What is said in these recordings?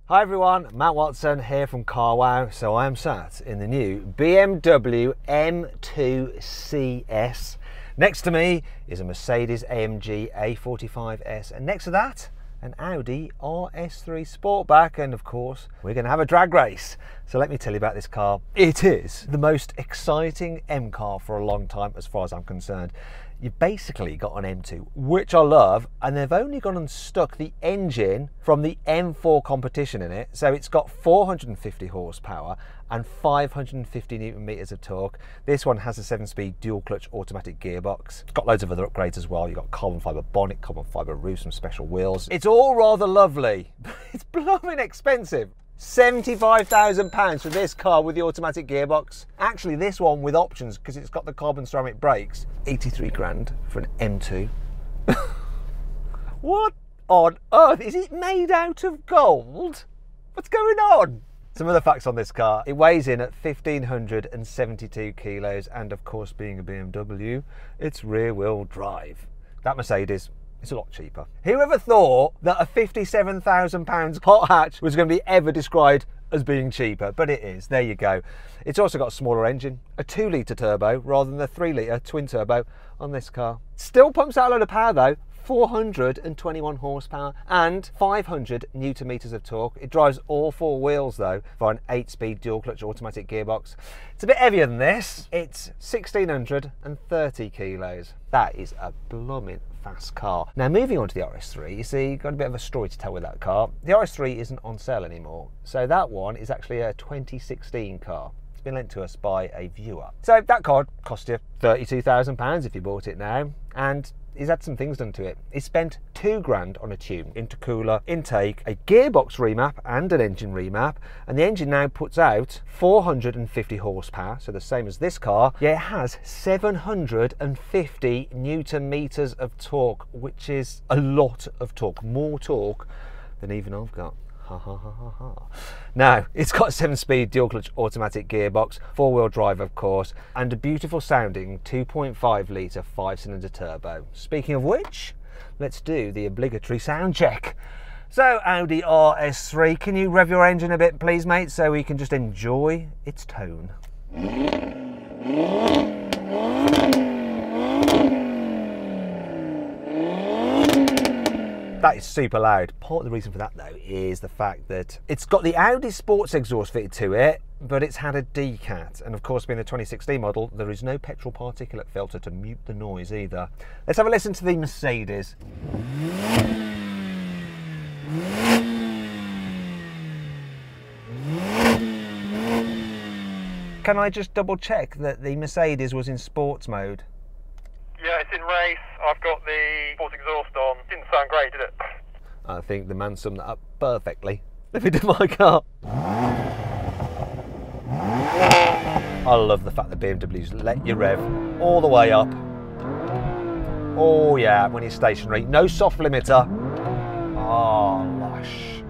Hi everyone, Matt Watson here from CarWow. So I am sat in the new BMW M2 CS. Next to me is a Mercedes AMG A45 and next to that an Audi RS3 Sportback, and of course we're going to have a drag race. So let me tell you about this car. It is the most exciting M car for a long time as far as I'm concerned. You've basically got an M2, which I love, and they've only gone and stuck the engine from the M4 competition in it. So it's got 450 horsepower and 550 Newton meters of torque. This one has a 7-speed dual clutch automatic gearbox. It's got loads of other upgrades as well. You've got carbon fiber bonnet, carbon fiber roof, some special wheels. It's all rather lovely, but it's blooming expensive. £75,000 for this car with the automatic gearbox. Actually, this one with options, because it's got the carbon ceramic brakes. 83 grand for an M2. What on earth? Is it made out of gold? What's going on? Some other facts on this car. It weighs in at 1,572 kilos, and of course, being a BMW, it's rear wheel drive. That Mercedes, it's a lot cheaper. Whoever thought that a £57,000 hot hatch was going to be ever described as being cheaper? But it is. There you go. It's also got a smaller engine, a 2-litre turbo rather than the 3-litre twin turbo on this car. Still pumps out a lot of power though. 421 horsepower and 500 Newton meters of torque. It drives all 4 wheels though for an 8-speed dual clutch automatic gearbox. It's a bit heavier than this. It's 1,630 kilos. That is a blooming fast car. Now moving on to the RS3, you see, you've got a bit of a story to tell with that car. The RS3 isn't on sale anymore. So that one is actually a 2016 car. It's been lent to us by a viewer. So that car cost you £32,000 if you bought it now, and he's had some things done to it. He spent £2 grand on a tune, intercooler, intake, a gearbox remap and an engine remap, and the engine now puts out 450 horsepower, so the same as this car, yet it has 750 Newton meters of torque, which is a lot of torque, more torque than even I've got. Ha ha ha ha ha. Now, it's got a 7-speed dual clutch automatic gearbox, 4-wheel drive of course, and a beautiful sounding 2.5 litre 5-cylinder turbo. Speaking of which, let's do the obligatory sound check. So Audi RS3, can you rev your engine a bit please mate, so we can just enjoy its tone. That is super loud. Part of the reason for that though is the fact that it's got the Audi sports exhaust fitted to it, but it's had a decat, and of course being a 2016 model there is no petrol particulate filter to mute the noise either. Let's have a listen to the Mercedes. Can I just double check that the Mercedes was in sports mode? Yeah, it's in race. I've got the sports exhaust on. Didn't sound great, did it? I think the man summed that up perfectly. Let me do my car. I love the fact that BMWs let you rev all the way up. Oh yeah, when you're stationary. No soft limiter. Oh, lush.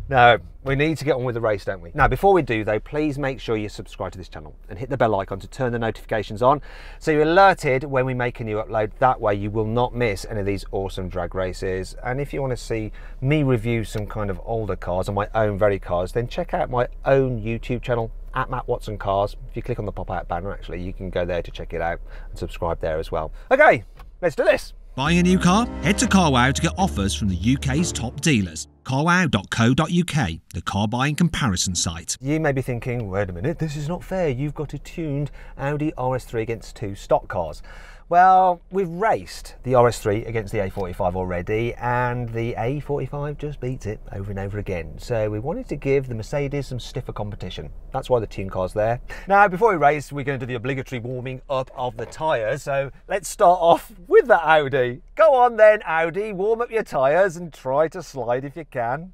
Now, we need to get on with the race, don't we? Now, before we do though, please make sure you subscribe to this channel and hit the bell icon to turn the notifications on so you're alerted when we make a new upload. That way you will not miss any of these awesome drag races. And if you want to see me review some kind of older cars on my own very cars, then check out my own YouTube channel at Matt Watson Cars. If you click on the pop-out banner, actually, you can go there to check it out and subscribe there as well. Okay, let's do this. Buying a new car? Head to CarWow to get offers from the UK's top dealers. carwow.co.uk, the car buying comparison site. You may be thinking, wait a minute, this is not fair. You've got a tuned Audi RS3 against 2 stock cars. Well, we've raced the RS3 against the A45 already, and the A45 just beats it over and over again. So we wanted to give the Mercedes some stiffer competition. That's why the tune car's there. Now, before we race, we're going to do the obligatory warming up of the tyres. So let's start off with the Audi. Go on then, Audi, warm up your tyres and try to slide if you can.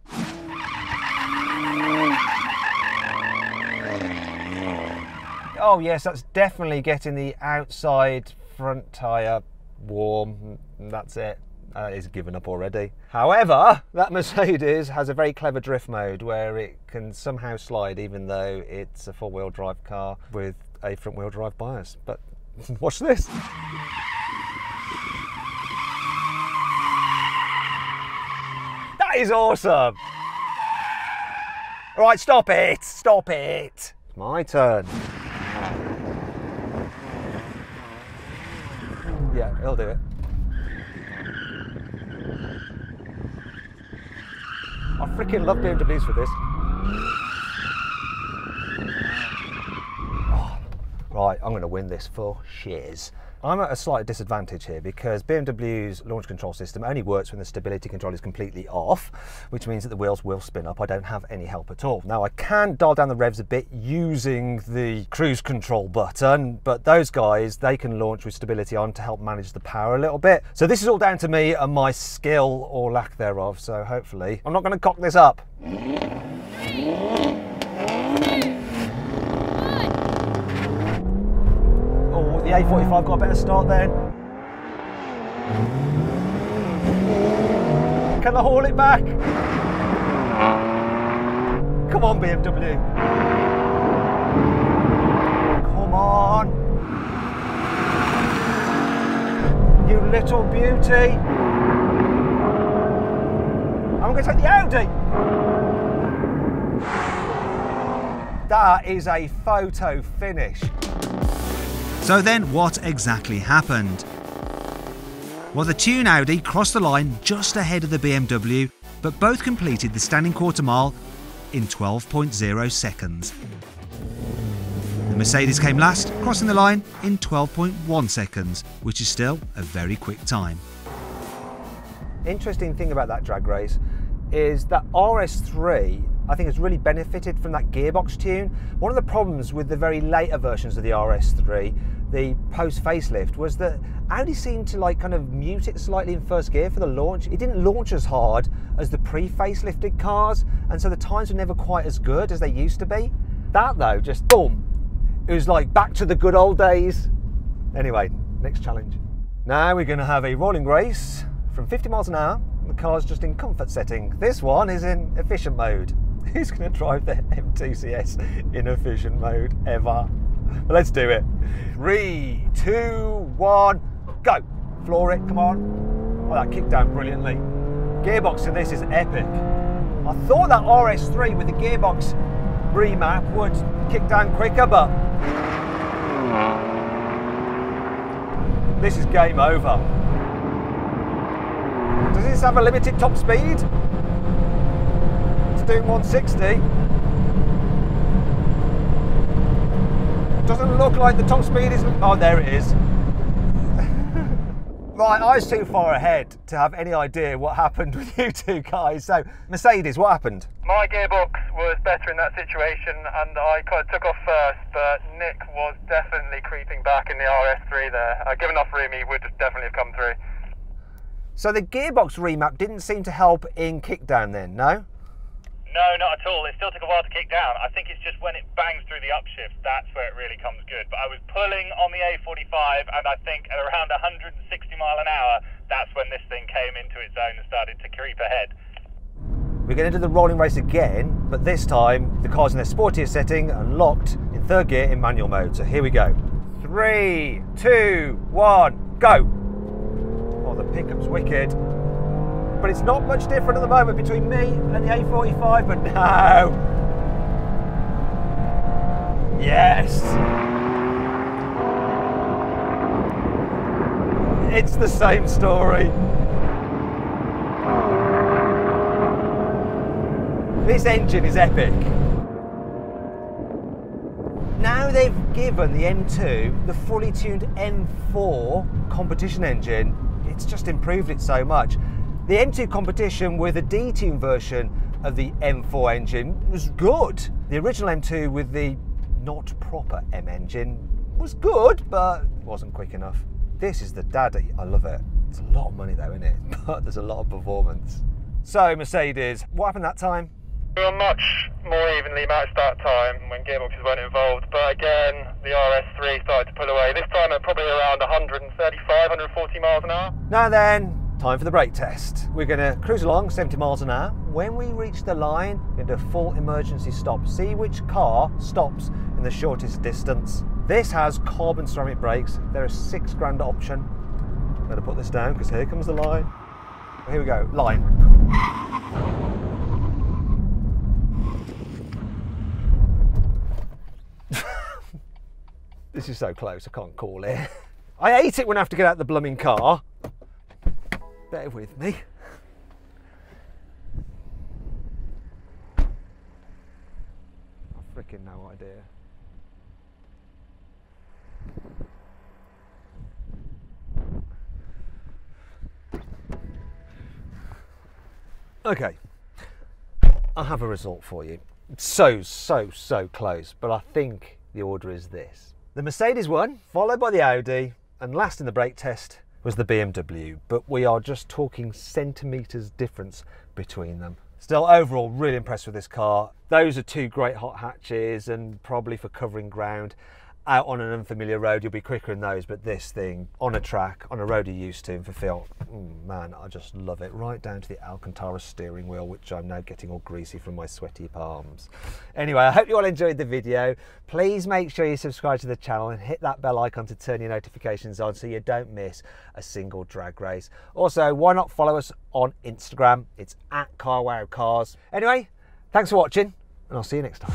Oh yes, that's definitely getting the outside front tyre warm. That's it. It's given up already. However, that Mercedes has a very clever drift mode where it can somehow slide even though it's a 4-wheel drive car with a front wheel drive bias. But watch this. That is awesome. All right, stop it. Stop it. It's my turn. Yeah, he'll do it. I freaking love BMWs for this. Oh, right, I'm going to win this for shiz. I'm at a slight disadvantage here because BMW's launch control system only works when the stability control is completely off, which means that the wheels will spin up. I don't have any help at all. Now I can dial down the revs a bit using the cruise control button, but those guys, they can launch with stability on to help manage the power a little bit. So this is all down to me and my skill or lack thereof. So hopefully I'm not going to cock this up. The A45 got a better start then. Can I haul it back? Come on, BMW. Come on. You little beauty. I'm going to take the Audi. That is a photo finish. So then what exactly happened? Well, the tuned Audi crossed the line just ahead of the BMW, but both completed the standing quarter mile in 12.0 seconds. The Mercedes came last, crossing the line in 12.1 seconds, which is still a very quick time. Interesting thing about that drag race is that RS3 I think has really benefited from that gearbox tune. One of the problems with the very later versions of the RS3, the post facelift, was that Audi seemed to like kind of mute it slightly in first gear for the launch. It didn't launch as hard as the pre-facelifted cars, and so the times were never quite as good as they used to be. That though, just boom, it was like back to the good old days. Anyway, next challenge. Now we're going to have a rolling race from 50 miles an hour. The car's just in comfort setting. This one is in efficient mode. Who's going to drive the M2 CS in efficient mode ever? But let's do it. 3, 2, 1, go. Floor it, come on. Oh, that kicked down brilliantly. Gearbox in this is epic. I thought that RS3 with the gearbox remap would kick down quicker, but this is game over. Does this have a limited top speed? It's doing 160. Doesn't look like the top speed is... Oh, there it is. Right, I was too far ahead to have any idea what happened with you two guys. So, Mercedes, what happened? My gearbox was better in that situation and I kind of took off first, but Nick was definitely creeping back in the RS3 there. Given enough room, he would definitely have come through. So the gearbox remap didn't seem to help in kickdown then, no? No, not at all. It still took a while to kick down. I think it's just when it bangs through the upshift, that's where it really comes good. But I was pulling on the A45 and I think at around 160 mile an hour, that's when this thing came into its own and started to creep ahead. We're going to do the rolling race again, but this time the car's in their sportier setting and locked in third gear in manual mode. So here we go. 3, 2, 1, go. Oh, the pickup's wicked. But it's not much different at the moment between me and the A45, but no. Yes. It's the same story. This engine is epic. Now they've given the M2 the fully tuned M4 competition engine, it's just improved it so much. The M2 competition with a detuned version of the M4 engine was good. The original M2 with the not proper M engine was good, but it wasn't quick enough. This is the daddy, I love it. It's a lot of money though, isn't it? But there's a lot of performance. So Mercedes, what happened that time? We were much more evenly matched that time when gearboxes weren't involved, but again, the RS3 started to pull away. This time at probably around 135, 140 miles an hour. Now then, time for the brake test. We're going to cruise along 70 miles an hour. When we reach the line, we're going to do a full emergency stop. See which car stops in the shortest distance. This has carbon ceramic brakes. They're a £6 option. I'm going to put this down because here comes the line. Here we go, line. This is so close, I can't call it. I hate it when I have to get out the blooming car. Bear with me. I've freaking no idea. Okay, I have a result for you. So close, but I think the order is this. The Mercedes won, followed by the Audi, and last in the brake test was the BMW, but we are just talking centimetres difference between them. Still, overall, really impressed with this car. Those are two great hot hatches, and probably for covering ground out on an unfamiliar road, you'll be quicker in those, but this thing, on a track, on a road you're used to, and for feel, man, I just love it. Right down to the Alcantara steering wheel, which I'm now getting all greasy from my sweaty palms. Anyway, I hope you all enjoyed the video. Please make sure you subscribe to the channel and hit that bell icon to turn your notifications on so you don't miss a single drag race. Also, why not follow us on Instagram? It's @CarWowCars. Anyway, thanks for watching, and I'll see you next time.